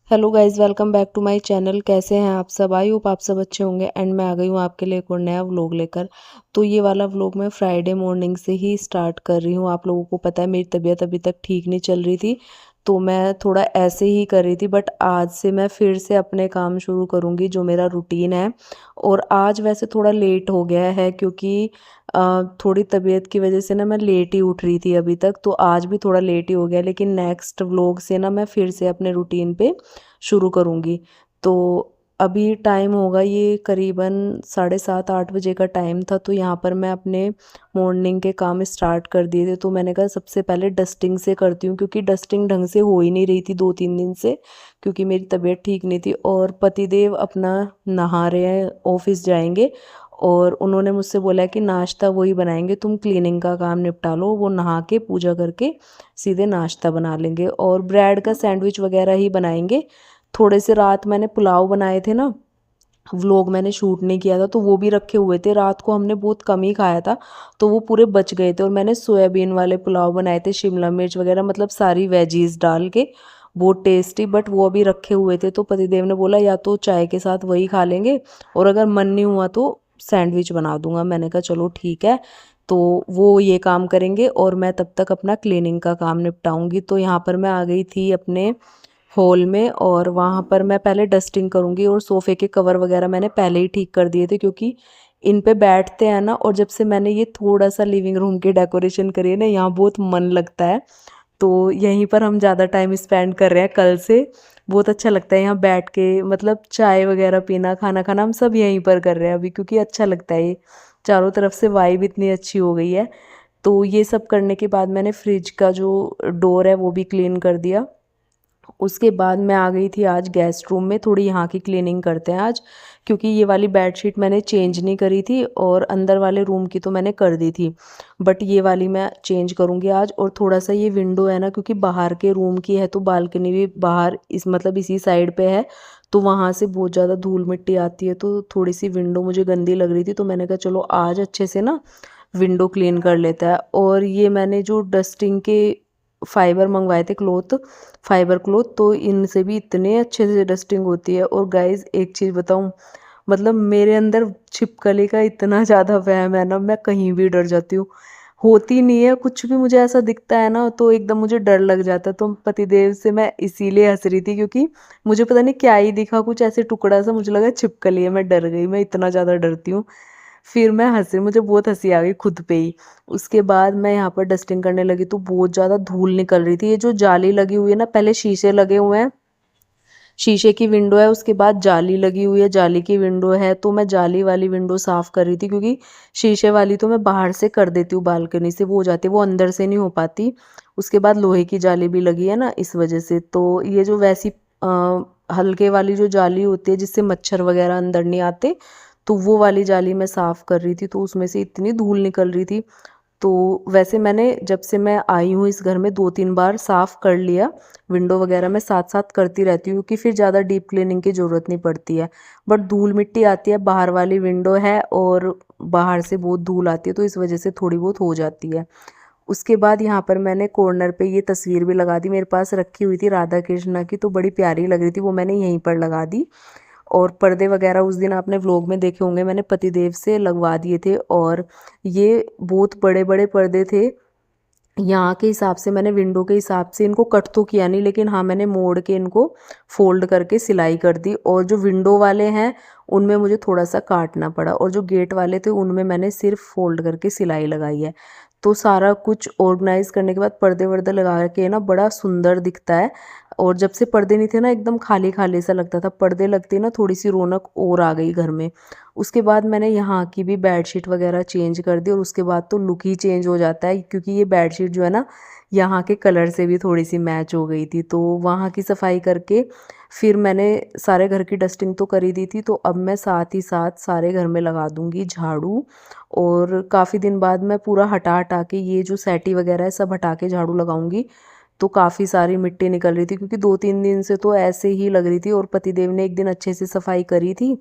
Hello guys, welcome back to my channel. कैसे हैं आप सब? आई होप आप सब अच्छे होंगे। एंड मैं आ गई हूँ आपके लिए एक और नया व्लॉग लेकर। तो ये वाला व्लॉग मैं फ्राइडे मॉर्निंग से ही स्टार्ट कर रही हूँ। आप लोगों को पता है मेरी तबीयत अभी तक ठीक नहीं चल रही थी, तो मैं थोड़ा ऐसे ही कर रही थी। बट आज से मैं फिर से अपने काम शुरू करूँगी, जो मेरा रूटीन है। और आज वैसे थोड़ा लेट हो गया है क्योंकि थोड़ी तबीयत की वजह से ना मैं लेट ही उठ रही थी अभी तक, तो आज भी थोड़ा लेट ही हो गया। लेकिन नेक्स्ट व्लॉग से ना मैं फिर से अपने रूटीन पे शुरू करूँगी। तो अभी टाइम होगा ये करीबन 7:30-8 बजे का टाइम था। तो यहाँ पर मैं अपने मॉर्निंग के काम स्टार्ट कर दिए थे। तो मैंने कहा सबसे पहले डस्टिंग से करती हूँ, क्योंकि डस्टिंग ढंग से हो ही नहीं रही थी 2-3 दिन से, क्योंकि मेरी तबीयत ठीक नहीं थी। और पतिदेव अपना नहा रहे हैं, ऑफिस जाएंगे, और उन्होंने मुझसे बोला है कि नाश्ता वही बनाएंगे, तुम क्लीनिंग का काम निपटा लो। वो नहा के पूजा करके सीधे नाश्ता बना लेंगे, और ब्रेड का सैंडविच वगैरह ही बनाएंगे। थोड़े से रात मैंने पुलाव बनाए थे ना, व्लॉग मैंने शूट नहीं किया था, तो वो भी रखे हुए थे। रात को हमने बहुत कम ही खाया था, तो वो पूरे बच गए थे। और मैंने सोयाबीन वाले पुलाव बनाए थे, शिमला मिर्च वगैरह, मतलब सारी वेजीज डाल के, बहुत टेस्टी। बट वो अभी रखे हुए थे, तो पतिदेव ने बोला या तो चाय के साथ वही खा लेंगे, और अगर मन नहीं हुआ तो सैंडविच बना दूंगा। मैंने कहा चलो ठीक है। तो वो ये काम करेंगे और मैं तब तक अपना क्लीनिंग का काम निपटाऊंगी। तो यहाँ पर मैं आ गई थी अपने हॉल में, और वहाँ पर मैं पहले डस्टिंग करूँगी। और सोफ़े के कवर वगैरह मैंने पहले ही ठीक कर दिए थे, क्योंकि इन पे बैठते हैं ना। और जब से मैंने ये थोड़ा सा लिविंग रूम की डेकोरेशन करी है ना, यहाँ बहुत मन लगता है। तो यहीं पर हम ज़्यादा टाइम स्पेंड कर रहे हैं कल से। बहुत अच्छा लगता है यहाँ बैठ के, मतलब चाय वगैरह पीना, खाना खाना, हम सब यहीं पर कर रहे हैं अभी, क्योंकि अच्छा लगता है ये। चारों तरफ से वाइब इतनी अच्छी हो गई है। तो ये सब करने के बाद मैंने फ्रिज का जो डोर है वो भी क्लीन कर दिया। उसके बाद मैं आ गई थी आज गेस्ट रूम में, थोड़ी यहाँ की क्लीनिंग करते हैं आज, क्योंकि ये वाली बेडशीट मैंने चेंज नहीं करी थी, और अंदर वाले रूम की तो मैंने कर दी थी, बट ये वाली मैं चेंज करूँगी आज। और थोड़ा सा ये विंडो है ना, क्योंकि बाहर के रूम की है, तो बालकनी भी बाहर इस मतलब इसी साइड पे है, तो वहाँ से बहुत ज़्यादा धूल मिट्टी आती है। तो थोड़ी सी विंडो मुझे गंदी लग रही थी, तो मैंने कहा चलो आज अच्छे से ना विंडो क्लीन कर लेता है। और ये मैंने जो डस्टिंग के फाइबर मंगवाए थे, क्लोथ, फाइबर क्लोथ, तो इनसे भी इतने अच्छे से डस्टिंग होती है। और गाइस एक चीज़ बताऊं, मतलब मेरे अंदर छिपकली का इतना ज़्यादा वहम है ना, मैं कहीं भी डर जाती हूँ। होती नहीं है कुछ भी, मुझे ऐसा दिखता है ना तो एकदम मुझे डर लग जाता है। तो पतिदेव से मैं इसीलिए हंस रही थी, क्योंकि मुझे पता नहीं क्या ही दिखा, कुछ ऐसे टुकड़ा सा, मुझे लगा छिपकली है, मैं डर गई। मैं इतना ज़्यादा डरती हूँ। फिर मैं हंसी, मुझे बहुत हंसी आ गई खुद पे ही। उसके बाद मैं यहाँ पर डस्टिंग करने लगी, तो बहुत ज़्यादा धूल निकल रही थी। ये जो जाली लगी हुई है ना, पहले शीशे लगे हुए हैं, शीशे की विंडो है, उसके बाद जाली लगी हुई है, जाली की विंडो है। तो मैं जाली वाली विंडो साफ़ कर रही थी, क्योंकि शीशे वाली तो मैं बाहर से कर देती हूँ, बालकनी से वो हो जाती है, वो अंदर से नहीं हो पाती। उसके बाद लोहे की जाली भी लगी है ना, इस वजह से। तो ये जो वैसी हल्के वाली जो जाली होती है, जिससे मच्छर वगैरह अंदर नहीं आते, तो वो वाली जाली मैं साफ़ कर रही थी। तो उसमें से इतनी धूल निकल रही थी। तो वैसे मैंने जब से मैं आई हूँ इस घर में 2-3 बार साफ़ कर लिया। विंडो वगैरह मैं साथ साथ करती रहती हूँ, क्योंकि फिर ज़्यादा डीप क्लीनिंग की ज़रूरत नहीं पड़ती है। बट धूल मिट्टी आती है, बाहर वाली विंडो है और बाहर से बहुत धूल आती है, तो इस वजह से थोड़ी बहुत हो जाती है। उसके बाद यहाँ पर मैंने कॉर्नर पे ये तस्वीर भी लगा दी, मेरे पास रखी हुई थी राधा कृष्णा की, तो बड़ी प्यारी लग रही थी, वो मैंने यहीं पर लगा दी। और पर्दे वगैरह उस दिन आपने व्लॉग में देखे होंगे, मैंने पतिदेव से लगवा दिए थे। और ये बहुत बड़े बड़े पर्दे थे, यहाँ के हिसाब से मैंने विंडो के हिसाब से इनको कट तो किया नहीं, लेकिन हाँ मैंने मोड़ के इनको फोल्ड करके सिलाई कर दी। और जो विंडो वाले हैं उनमें मुझे थोड़ा सा काटना पड़ा, और जो गेट वाले थे उनमें मैंने सिर्फ फोल्ड करके सिलाई लगाई है। तो सारा कुछ ऑर्गेनाइज करने के बाद पर्दे वर्दे लगा के ना बड़ा सुंदर दिखता है। और जब से पर्दे नहीं थे ना, एकदम खाली खाली सा लगता था, पर्दे लगते ना थोड़ी सी रौनक और आ गई घर में। उसके बाद मैंने यहाँ की भी बेडशीट वगैरह चेंज कर दी, और उसके बाद तो लुक ही चेंज हो जाता है, क्योंकि ये बेडशीट जो है ना, यहाँ के कलर से भी थोड़ी सी मैच हो गई थी। तो वहाँ की सफाई करके फिर मैंने सारे घर की डस्टिंग तो कर ही दी थी, तो अब मैं साथ ही साथ सारे घर में लगा दूँगी झाड़ू। और काफ़ी दिन बाद मैं पूरा हटा हटा के, ये जो सैटी वगैरह है सब हटा के झाड़ू लगाऊंगी। तो काफ़ी सारी मिट्टी निकल रही थी, क्योंकि 2-3 दिन से तो ऐसे ही लग रही थी। और पतिदेव ने एक दिन अच्छे से सफाई करी थी,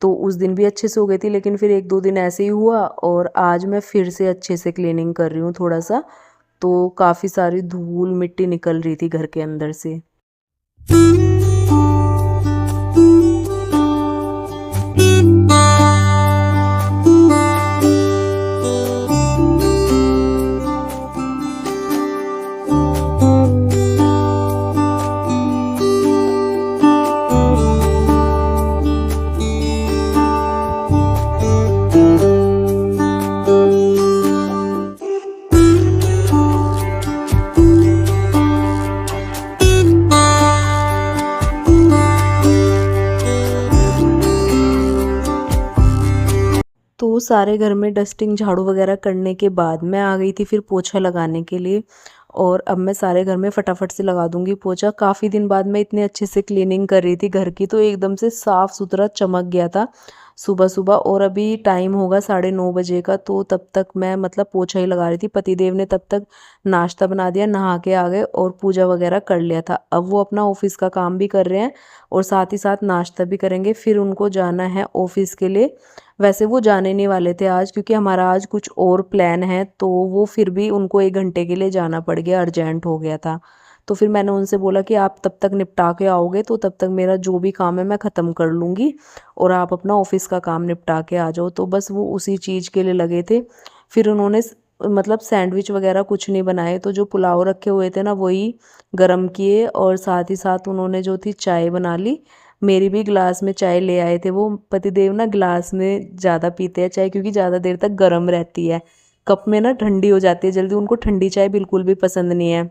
तो उस दिन भी अच्छे से हो गई थी, लेकिन फिर 1-2 दिन ऐसे ही हुआ। और आज मैं फिर से अच्छे से क्लीनिंग कर रही हूँ थोड़ा सा। तो काफ़ी सारी धूल मिट्टी निकल रही थी घर के अंदर से। तो सारे घर में डस्टिंग झाड़ू वगैरह करने के बाद मैं आ गई थी फिर पोछा लगाने के लिए। और अब मैं सारे घर में फटाफट से लगा दूंगी पोछा। काफ़ी दिन बाद मैं इतने अच्छे से क्लीनिंग कर रही थी घर की, तो एकदम से साफ़ सुथरा चमक गया था सुबह सुबह। और अभी टाइम होगा 9:30 बजे का, तो तब तक मैं मतलब पोछा ही लगा रही थी। पतिदेव ने तब तक नाश्ता बना दिया, नहा के आ गए और पूजा वगैरह कर लिया था। अब वो अपना ऑफिस का काम भी कर रहे हैं और साथ ही साथ नाश्ता भी करेंगे, फिर उनको जाना है ऑफिस के लिए। वैसे वो जाने नहीं वाले थे आज, क्योंकि हमारा आज कुछ और प्लान है, तो वो फिर भी उनको 1 घंटे के लिए जाना पड़ गया, अर्जेंट हो गया था। तो फिर मैंने उनसे बोला कि आप तब तक निपटा के आओगे तो तब तक मेरा जो भी काम है मैं ख़त्म कर लूँगी और आप अपना ऑफिस का काम निपटा के आ जाओ। तो बस वो उसी चीज़ के लिए लगे थे। फिर उन्होंने मतलब सैंडविच वगैरह कुछ नहीं बनाए, तो जो पुलाव रखे हुए थे ना वही गरम किए और साथ ही साथ उन्होंने जो थी चाय बना ली। मेरी भी गिलास में चाय ले आए थे। वो पतिदेव ना गिलास में ज़्यादा पीते हैं चाय, क्योंकि ज़्यादा देर तक गर्म रहती है। कप में ना ठंडी हो जाती है जल्दी, उनको ठंडी चाय बिल्कुल भी पसंद नहीं है।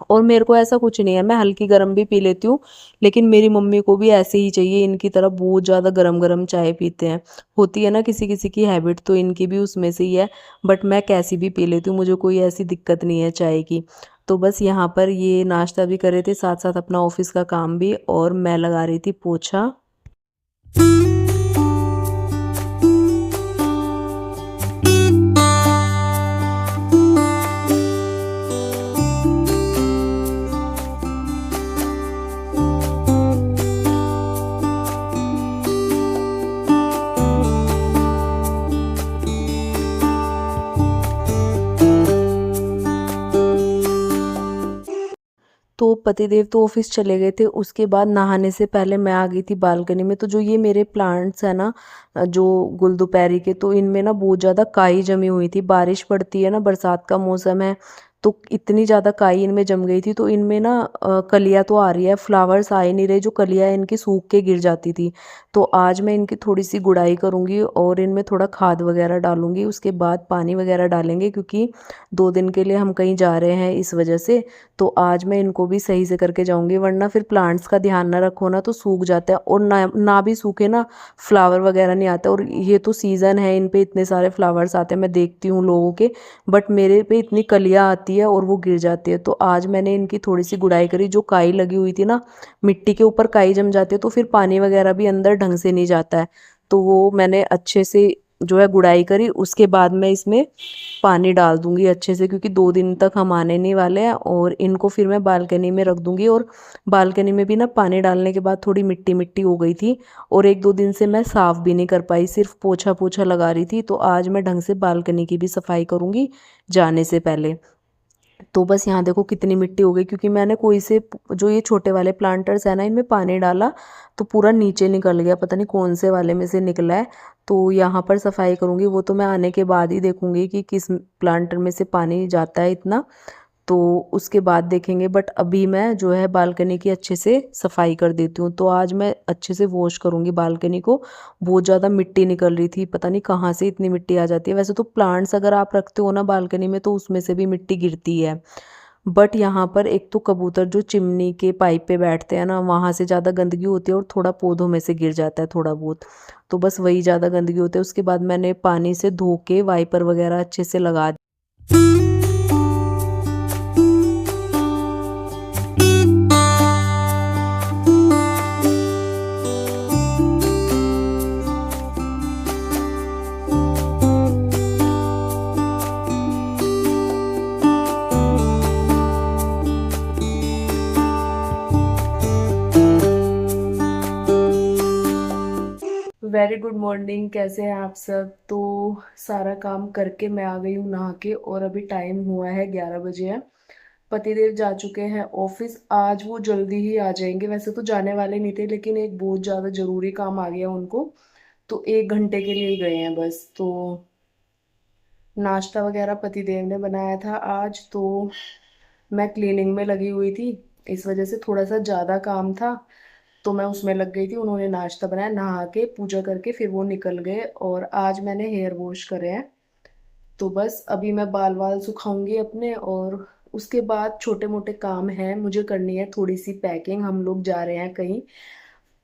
और मेरे को ऐसा कुछ नहीं है, मैं हल्की गरम भी पी लेती हूँ, लेकिन मेरी मम्मी को भी ऐसे ही चाहिए, इनकी तरह बहुत ज़्यादा गरम गरम चाय पीते हैं। होती है ना किसी किसी की हैबिट, तो इनकी भी उसमें से ही है। बट मैं कैसी भी पी लेती हूँ, मुझे कोई ऐसी दिक्कत नहीं है चाय की। तो बस यहाँ पर ये नाश्ता भी कर रहे थे, साथ साथ अपना ऑफिस का काम भी, और मैं लगा रही थी पोछा। तो पतिदेव तो ऑफिस चले गए थे, उसके बाद नहाने से पहले मैं आ गई थी बालकनी में। तो जो ये मेरे प्लांट्स हैं ना, जो गुलदुपहरी के, तो इनमें ना बहुत ज़्यादा काई जमी हुई थी। बारिश पड़ती है ना, बरसात का मौसम है, तो इतनी ज़्यादा काई इनमें जम गई थी। तो इनमें ना कलियाँ तो आ रही है, फ्लावर्स आ ही नहीं रहे, जो कलियाँ इनकी सूख के गिर जाती थी। तो आज मैं इनकी थोड़ी सी गुड़ाई करूँगी और इनमें थोड़ा खाद वगैरह डालूंगी, उसके बाद पानी वगैरह डालेंगे, क्योंकि 2 दिन के लिए हम कहीं जा रहे हैं इस वजह से। तो आज मैं इनको भी सही से करके जाऊंगी, वरना फिर प्लांट्स का ध्यान ना रखो ना तो सूख जाता है, और ना ना भी सूखे ना फ्लावर वगैरह नहीं आते। और ये तो सीज़न है, इन पे इतने सारे फ्लावर्स आते हैं, मैं देखती हूँ लोगों के, बट मेरे पे इतनी कलियाँ आती है और वो गिर जाती है। तो आज मैंने इनकी थोड़ी सी गुड़ाई करी। जो काई लगी हुई थी ना, मिट्टी के ऊपर काई जम जाती है तो फिर पानी वगैरह भी अंदर ढंग से नहीं जाता है। तो वो मैंने अच्छे से जो है गुड़ाई करी, उसके बाद मैं इसमें पानी डाल दूंगी अच्छे से, क्योंकि 2 दिन तक हम आने नहीं वाले हैं। और इनको फिर मैं बालकनी में रख दूंगी। और बालकनी में भी ना पानी डालने के बाद थोड़ी मिट्टी मिट्टी हो गई थी, और 1-2 दिन से मैं साफ़ भी नहीं कर पाई, सिर्फ पोछा पोछा लगा रही थी। तो आज मैं ढंग से बालकनी की भी सफाई करूंगी जाने से पहले। तो बस यहाँ देखो कितनी मिट्टी हो गई, क्योंकि मैंने कोई से जो ये छोटे वाले प्लांटर्स है ना, इनमें पानी डाला तो पूरा नीचे निकल गया, पता नहीं कौन से वाले में से निकला है। तो यहाँ पर सफाई करूँगी, वो तो मैं आने के बाद ही देखूँगी कि किस प्लांटर में से पानी जाता है इतना, तो उसके बाद देखेंगे। बट अभी मैं जो है बालकनी की अच्छे से सफाई कर देती हूँ। तो आज मैं अच्छे से वॉश करूँगी बालकनी को। बहुत ज़्यादा मिट्टी निकल रही थी, पता नहीं कहाँ से इतनी मिट्टी आ जाती है। वैसे तो प्लांट्स अगर आप रखते हो ना बालकनी में, तो उसमें से भी मिट्टी गिरती है। बट यहाँ पर एक तो कबूतर जो चिमनी के पाइप पे बैठते हैं ना, वहाँ से ज़्यादा गंदगी होती है, और थोड़ा पौधों में से गिर जाता है थोड़ा बहुत, तो बस वही ज़्यादा गंदगी होती है। उसके बाद मैंने पानी से धो के वाइपर वगैरह अच्छे से लगा। वेरी गुड मॉर्निंग, कैसे हैं आप सब। तो सारा काम करके मैं आ गई हूँ नहा के, और अभी टाइम हुआ है 11 बजे है। पतिदेव जा चुके हैं ऑफिस। आज वो जल्दी ही आ जाएंगे, वैसे तो जाने वाले नहीं थे, लेकिन एक बहुत ज़्यादा ज़रूरी काम आ गया उनको, तो 1 घंटे के लिए ही गए हैं बस। तो नाश्ता वगैरह पतिदेव ने बनाया था आज, तो मैं क्लीनिंग में लगी हुई थी, इस वजह से थोड़ा सा ज़्यादा काम था, तो मैं उसमें लग गई थी। उन्होंने नाश्ता बनाया, नहा के पूजा करके फिर वो निकल गए, और आज मैंने हेयर वॉश करे हैं। तो बस अभी मैं बाल वाल सुखाऊंगी अपने, और उसके बाद छोटे मोटे काम हैं मुझे करनी है, थोड़ी सी पैकिंग, हम लोग जा रहे हैं कहीं,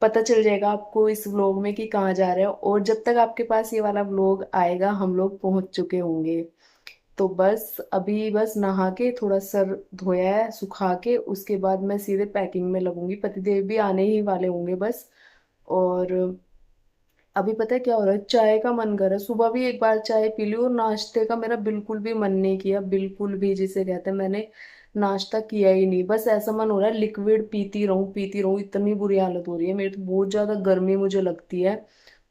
पता चल जाएगा आपको इस व्लॉग में कि कहाँ जा रहे हो। और जब तक आपके पास ये वाला व्लॉग आएगा हम लोग पहुंच चुके होंगे। तो बस अभी बस नहा के थोड़ा सर धोया है सुखा के, उसके बाद मैं सीधे पैकिंग में लगूंगी। पतिदेव भी आने ही वाले होंगे बस। और अभी पता है क्या हो रहा है, चाय का मन कर रहा है। सुबह भी एक बार चाय पी ली और नाश्ते का मेरा बिल्कुल भी मन नहीं किया, बिल्कुल भी, जिसे कहते हैं मैंने नाश्ता किया ही नहीं। बस ऐसा मन हो रहा है लिक्विड पीती रहूं, इतनी बुरी हालत हो रही है मेरी तो। बहुत ज्यादा गर्मी मुझे लगती है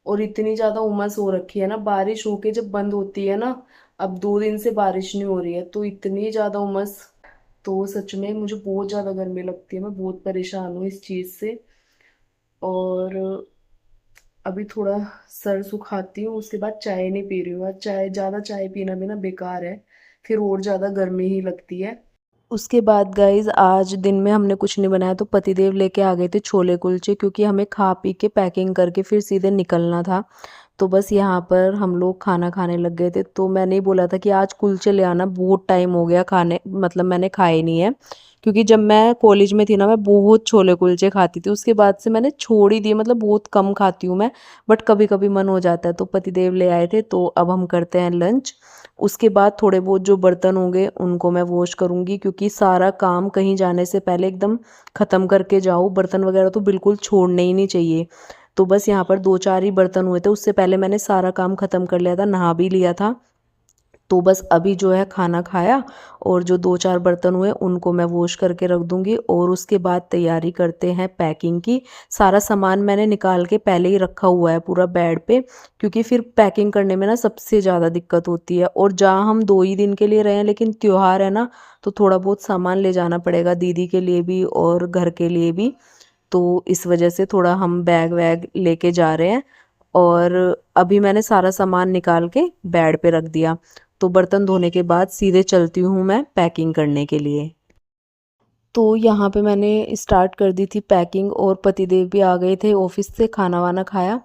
और इतनी ज्यादा उमस हो रखी है ना, बारिश होके जब बंद होती है ना, अब 2 दिन से बारिश नहीं हो रही है तो इतनी ज्यादा उमस। तो सच में मुझे बहुत ज्यादा गर्मी लगती है, मैं बहुत परेशान हूँ इस चीज से। और अभी थोड़ा सर सुखाती हूँ, उसके बाद चाय नहीं पी रही हूँ। आज चाय, ज्यादा चाय पीना भी ना बेकार है, फिर और ज्यादा गर्मी ही लगती है। उसके बाद गाइज आज दिन में हमने कुछ नहीं बनाया, तो पतिदेव लेके आ गए थे छोले कुलचे, क्योंकि हमें खा पी के पैकिंग करके फिर सीधे निकलना था। तो बस यहाँ पर हम लोग खाना खाने लग गए थे। तो मैंने ही बोला था कि आज कुलचे ले आना, बहुत टाइम हो गया खाने, मतलब मैंने खाए नहीं है। क्योंकि जब मैं कॉलेज में थी ना, मैं बहुत छोले कुलचे खाती थी, उसके बाद से मैंने छोड़ ही दिए, मतलब बहुत कम खाती हूँ मैं। बट कभी कभी मन हो जाता है। तो पतिदेव ले आए थे, तो अब हम करते हैं लंच। उसके बाद थोड़े बहुत जो बर्तन होंगे उनको मैं वॉश करूँगी, क्योंकि सारा काम कहीं जाने से पहले एकदम ख़त्म करके जाओ। बर्तन वगैरह तो बिल्कुल छोड़ने ही नहीं चाहिए। तो बस यहाँ पर 2-4 ही बर्तन हुए थे, उससे पहले मैंने सारा काम ख़त्म कर लिया था, नहा भी लिया था। तो बस अभी जो है खाना खाया और जो 2-4 बर्तन हुए उनको मैं वॉश करके रख दूंगी। और उसके बाद तैयारी करते हैं पैकिंग की। सारा सामान मैंने निकाल के पहले ही रखा हुआ है पूरा बेड पे, क्योंकि फिर पैकिंग करने में ना सबसे ज़्यादा दिक्कत होती है। और जहाँ हम 2 ही दिन के लिए रहे हैं, लेकिन त्योहार है ना, तो थोड़ा बहुत सामान ले जाना पड़ेगा दीदी के लिए भी और घर के लिए भी। तो इस वजह से थोड़ा हम बैग वैग लेके जा रहे हैं। और अभी मैंने सारा सामान निकाल के बेड पे रख दिया। तो बर्तन धोने के बाद सीधे चलती हूँ मैं पैकिंग करने के लिए। तो यहाँ पे मैंने स्टार्ट कर दी थी पैकिंग, और पतिदेव भी आ गए थे ऑफिस से, खाना वाना खाया,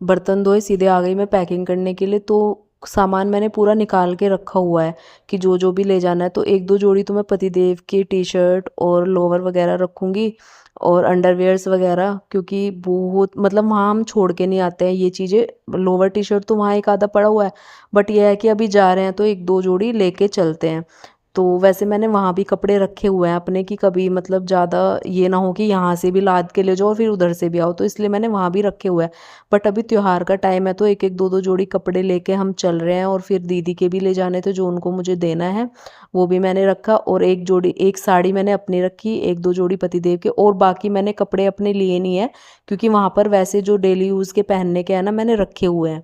बर्तन धोए, सीधे आ गई मैं पैकिंग करने के लिए। तो सामान मैंने पूरा निकाल के रखा हुआ है कि जो जो भी ले जाना है। तो 1-2 जोड़ी तो मैं पतिदेव की टी शर्ट और लोअर वगैरह रखूँगी, और अंडरवेयर्स वगैरह, क्योंकि बहुत मतलब वहाँ हम छोड़ के नहीं आते हैं ये चीज़ें। लोअर टी शर्ट तो वहाँ एक आधा पड़ा हुआ है, बट यह है कि अभी जा रहे हैं तो 1-2 जोड़ी लेके चलते हैं। तो वैसे मैंने वहाँ भी कपड़े रखे हुए हैं अपने, कि कभी मतलब ज़्यादा ये ना हो कि यहाँ से भी लाद के ले जाओ और फिर उधर से भी आओ, तो इसलिए मैंने वहाँ भी रखे हुए हैं। बट अभी त्योहार का टाइम है तो 1-1 2-2 जोड़ी कपड़े लेके हम चल रहे हैं, और फिर दीदी के भी ले जाने थे जो उनको मुझे देना है, वो भी मैंने रखा। और एक साड़ी मैंने अपनी रखी, 1-2 जोड़ी पतिदेव के, और बाकी मैंने कपड़े अपने लिए नहीं है, क्योंकि वहाँ पर वैसे जो डेली यूज़ के पहनने के हैं ना, मैंने रखे हुए हैं।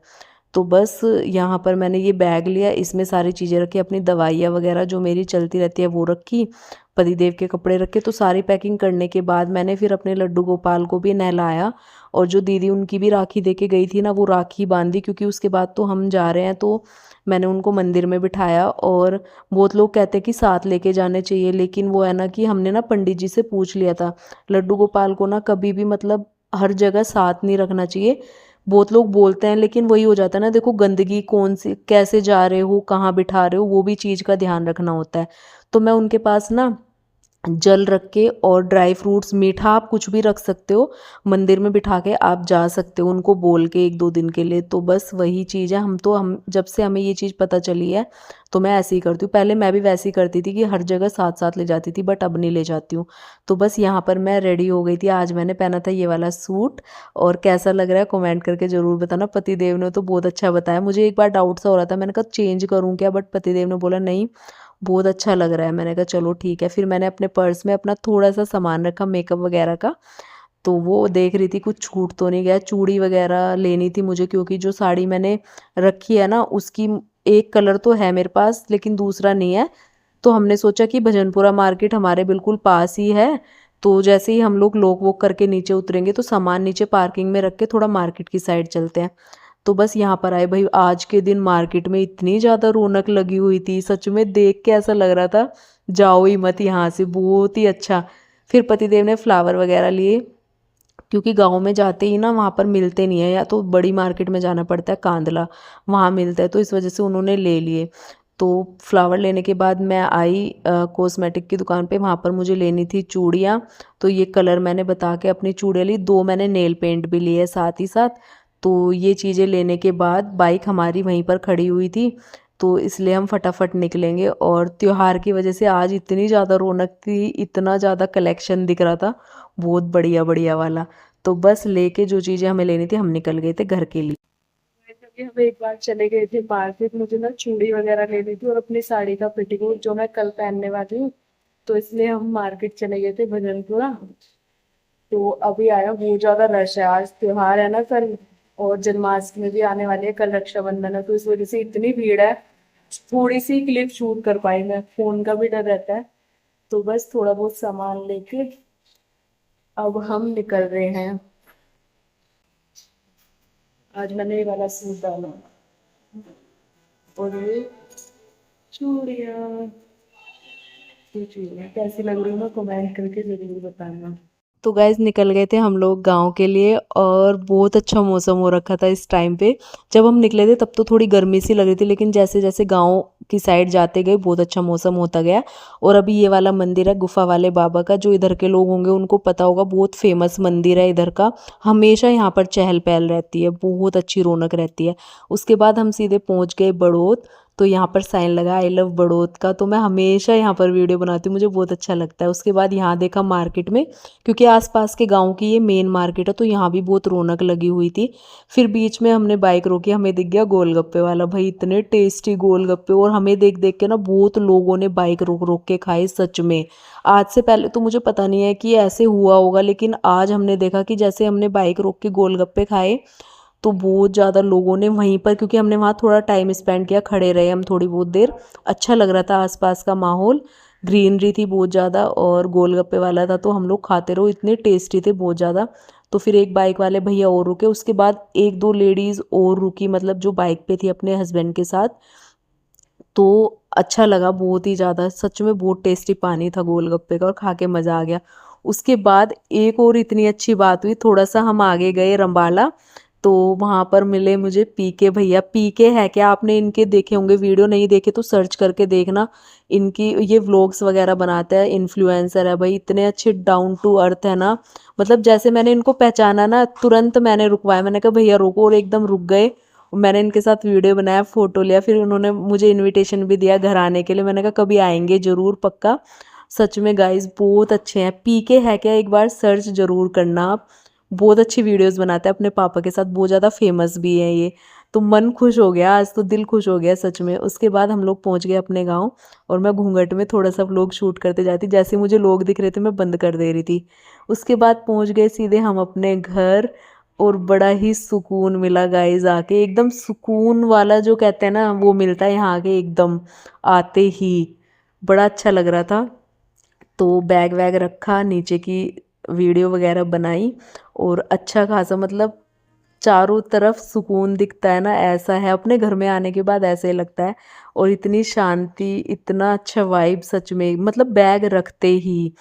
तो बस यहाँ पर मैंने ये बैग लिया, इसमें सारी चीज़ें रखी, अपनी दवाइयाँ वगैरह जो मेरी चलती रहती है वो रखी, पतिदेव के कपड़े रखे। तो सारी पैकिंग करने के बाद मैंने फिर अपने लड्डू गोपाल को भी नहलाया, और जो दीदी उनकी भी राखी दे के गई थी ना, वो राखी बांधी, क्योंकि उसके बाद तो हम जा रहे हैं। तो मैंने उनको मंदिर में बिठाया। और बहुत लोग कहते हैं कि साथ लेके जाने चाहिए, लेकिन वो है ना कि हमने ना पंडित जी से पूछ लिया था, लड्डू गोपाल को ना कभी भी मतलब हर जगह साथ नहीं रखना चाहिए। बहुत लोग बोलते हैं, लेकिन वही हो जाता है ना, देखो गंदगी कौन सी, कैसे जा रहे हो, कहाँ बिठा रहे हो, वो भी चीज़ का ध्यान रखना होता है। तो मैं उनके पास ना जल रख के और ड्राई फ्रूट्स, मीठा आप कुछ भी रख सकते हो, मंदिर में बिठा के आप जा सकते हो उनको बोल के 1-2 दिन के लिए। तो बस वही चीज़ है। हम जब से हमें ये चीज़ पता चली है तो मैं ऐसे ही करती हूँ। पहले मैं भी वैसे ही करती थी कि हर जगह साथ साथ ले जाती थी, बट अब नहीं ले जाती हूँ। तो बस यहाँ पर मैं रेडी हो गई थी। आज मैंने पहना था ये वाला सूट, और कैसा लग रहा है कमेंट करके ज़रूर बताना। पतिदेव ने तो बहुत अच्छा बताया। मुझे एक बार डाउट सा हो रहा था, मैंने कहा चेंज करूँ क्या, बट पतिदेव ने बोला नहीं, बहुत अच्छा लग रहा है। मैंने कहा चलो ठीक है। फिर मैंने अपने पर्स में अपना थोड़ा सा सामान रखा मेकअप वगैरह का। तो वो देख रही थी कुछ छूट तो नहीं गया। चूड़ी वगैरह लेनी थी मुझे, क्योंकि जो साड़ी मैंने रखी है ना, उसकी एक कलर तो है मेरे पास लेकिन दूसरा नहीं है। तो हमने सोचा कि भजनपुरा मार्केट हमारे बिल्कुल पास ही है, तो जैसे ही हम लोग लॉक वॉक करके नीचे उतरेंगे तो सामान नीचे पार्किंग में रख के थोड़ा मार्केट की साइड चलते हैं। तो बस यहाँ पर आए भाई। आज के दिन मार्केट में इतनी ज़्यादा रौनक लगी हुई थी, सच में देख के ऐसा लग रहा था जाओ ही मत यहाँ से, बहुत ही अच्छा। फिर पतिदेव ने फ्लावर वगैरह लिए, क्योंकि गांव में जाते ही ना वहाँ पर मिलते नहीं है, या तो बड़ी मार्केट में जाना पड़ता है कांदला, वहाँ मिलता है, तो इस वजह से उन्होंने ले लिए। तो फ्लावर लेने के बाद मैं आई कॉस्मेटिक की दुकान पे। वहाँ पर मुझे लेनी थी चूड़ियाँ। तो ये कलर मैंने बता के अपनी चूड़ियाँ ली। 2 मैंने नेल पेंट भी लिए साथ ही साथ। तो ये चीज़ें लेने के बाद बाइक हमारी वहीं पर खड़ी हुई थी, तो इसलिए हम फटाफट निकलेंगे। और त्योहार की वजह से आज इतनी ज़्यादा रौनक थी, इतना ज़्यादा कलेक्शन दिख रहा था, बहुत बढ़िया बढ़िया वाला। तो बस लेके जो चीज़ें हमें लेनी थी हम निकल गए थे घर के लिए। क्योंकि हम एक बार चले गए थे मार्केट, मुझे ना चूड़ी वगैरह लेनी थी और अपनी साड़ी का फिटिंग जो मैं कल पहनने वाली हूँ, तो इसलिए हम मार्केट चले गए थे भजनपुरा। तो अभी आया, बहुत ज्यादा रश है, आज त्योहार है ना कल, और जन्माष्टमी भी आने वाली है, कल रक्षाबंधन है, तो इस वजह से इतनी भीड़ है। थोड़ी सी क्लिप शूट कर पाई मैं, फोन का भी डर रहता है। तो बस थोड़ा बहुत सामान लेके अब हम निकल रहे हैं। आज मैंने ये वाला सूट डाला और ये चूड़ियाँ। ये चूड़ियाँ कैसी लग रही है ना, कमेंट करके जरूर बताना। तो गाइज निकल गए थे हम लोग गांव के लिए, और बहुत अच्छा मौसम हो रखा था इस टाइम पे। जब हम निकले थे तब तो थोड़ी गर्मी सी लग रही थी, लेकिन जैसे जैसे गांव की साइड जाते गए बहुत अच्छा मौसम होता गया। और अभी ये वाला मंदिर है गुफा वाले बाबा का, जो इधर के लोग होंगे उनको पता होगा, बहुत फेमस मंदिर है इधर का। हमेशा यहाँ पर चहल पहल रहती है, बहुत अच्छी रौनक रहती है। उसके बाद हम सीधे पहुँच गए बड़ौत। तो यहाँ पर साइन लगा आई लव बड़ौत का, तो मैं हमेशा यहाँ पर वीडियो बनाती हूँ, मुझे बहुत अच्छा लगता है। उसके बाद यहाँ देखा मार्केट में, क्योंकि आसपास के गांव की ये मेन मार्केट है, तो यहाँ भी बहुत रौनक लगी हुई थी। फिर बीच में हमने बाइक रोकी, हमें दिख गया गोलगप्पे वाला। भाई इतने टेस्टी गोलगप्पे, और हमें देख देख के ना बहुत लोगों ने बाइक रोक रोक के खाए सच में। आज से पहले तो मुझे पता नहीं है कि ऐसे हुआ होगा, लेकिन आज हमने देखा कि जैसे हमने बाइक रोक के गोलगप्पे खाए, तो बहुत ज़्यादा लोगों ने वहीं पर, क्योंकि हमने वहाँ थोड़ा टाइम स्पेंड किया, खड़े रहे हम थोड़ी बहुत देर, अच्छा लग रहा था आसपास का माहौल, ग्रीनरी थी बहुत ज़्यादा, और गोलगप्पे वाला था, तो हम लोग खाते रहो, इतने टेस्टी थे बहुत ज़्यादा। तो फिर एक बाइक वाले भैया और रुके, उसके बाद एक दो लेडीज़ और रुकी, मतलब जो बाइक पे थी अपने हस्बैंड के साथ। तो अच्छा लगा बहुत ही ज़्यादा, सच में बहुत टेस्टी पानी था गोलगप्पे का, और खा के मज़ा आ गया। उसके बाद एक और इतनी अच्छी बात हुई, थोड़ा सा हम आगे गए रंबाला, तो वहाँ पर मिले मुझे पीके भैया। पीके है क्या, आपने इनके देखे होंगे वीडियो, नहीं देखे तो सर्च करके देखना। इनकी ये व्लॉग्स वगैरह बनाते हैं, इन्फ्लुएंसर है भाई, इतने अच्छे डाउन टू अर्थ है ना। मतलब जैसे मैंने इनको पहचाना ना, तुरंत मैंने रुकवाया, मैंने कहा भैया रोको, और एकदम रुक गए। मैंने इनके साथ वीडियो बनाया, फ़ोटो लिया, फिर उन्होंने मुझे इनविटेशन भी दिया घर आने के लिए। मैंने कहा कभी आएंगे ज़रूर पक्का। सच में गाइस बहुत अच्छे हैं। पीके है क्या, एक बार सर्च ज़रूर करना आप। बहुत अच्छी वीडियोस बनाते हैं अपने पापा के साथ, बहुत ज़्यादा फेमस भी है ये। तो मन खुश हो गया आज, तो दिल खुश हो गया सच में। उसके बाद हम लोग पहुंच गए अपने गांव, और मैं घूंघट में थोड़ा सा व्लॉग शूट करते जाती, जैसे मुझे लोग दिख रहे थे मैं बंद कर दे रही थी। उसके बाद पहुंच गए सीधे हम अपने घर, और बड़ा ही सुकून मिला गाइस आके, एकदम सुकून वाला जो कहते हैं ना वो मिलता है यहाँ आके एकदम आते ही। बड़ा अच्छा लग रहा था। तो बैग वैग रखा, नीचे की वीडियो वगैरह बनाई, और अच्छा खासा मतलब चारों तरफ सुकून दिखता है ना, ऐसा है अपने घर में आने के बाद ऐसे लगता है। और इतनी शांति, इतना अच्छा वाइब सच में, मतलब बैग रखते ही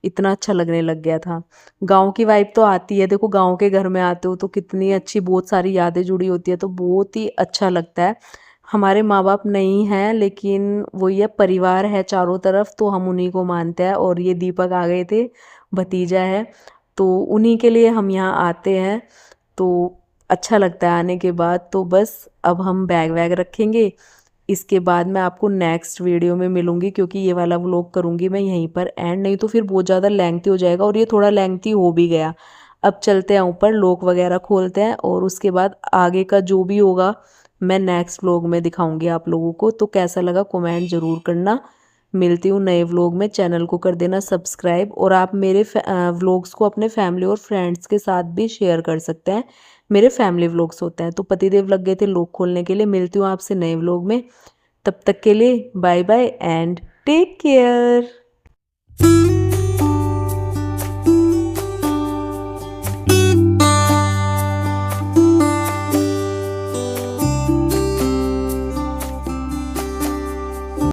इतना अच्छा लगने लग गया था। गांव की वाइब तो आती है, देखो गांव के घर में आते हो तो कितनी अच्छी बहुत सारी यादें जुड़ी होती है, तो बहुत ही अच्छा लगता है। हमारे माँ बाप नहीं हैं, लेकिन वो ये परिवार है चारों तरफ, तो हम उन्हीं को मानते हैं। और ये दीपक आ गए थे, भतीजा है, तो उन्हीं के लिए हम यहाँ आते हैं। तो अच्छा लगता है आने के बाद। तो बस अब हम बैग वैग रखेंगे, इसके बाद मैं आपको नेक्स्ट वीडियो में मिलूंगी, क्योंकि ये वाला व्लॉग करूंगी मैं यहीं पर एंड, नहीं तो फिर बहुत ज़्यादा लेंथी हो जाएगा, और ये थोड़ा लेंथी हो भी गया। अब चलते हैं ऊपर, लॉक वगैरह खोलते हैं, और उसके बाद आगे का जो भी होगा मैं नेक्स्ट व्लॉग में दिखाऊंगी आप लोगों को। तो कैसा लगा कमेंट ज़रूर करना। मिलती हूँ नए व्लॉग में, चैनल को कर देना सब्सक्राइब, और आप मेरे व्लॉग्स को अपने फैमिली और फ्रेंड्स के साथ भी शेयर कर सकते हैं। मेरे फैमिली व्लॉग्स होते हैं। तो पतिदेव लग गए थे लॉक खोलने के लिए। मिलती हूँ आपसे नए व्लॉग में, तब तक के लिए bye bye and take care.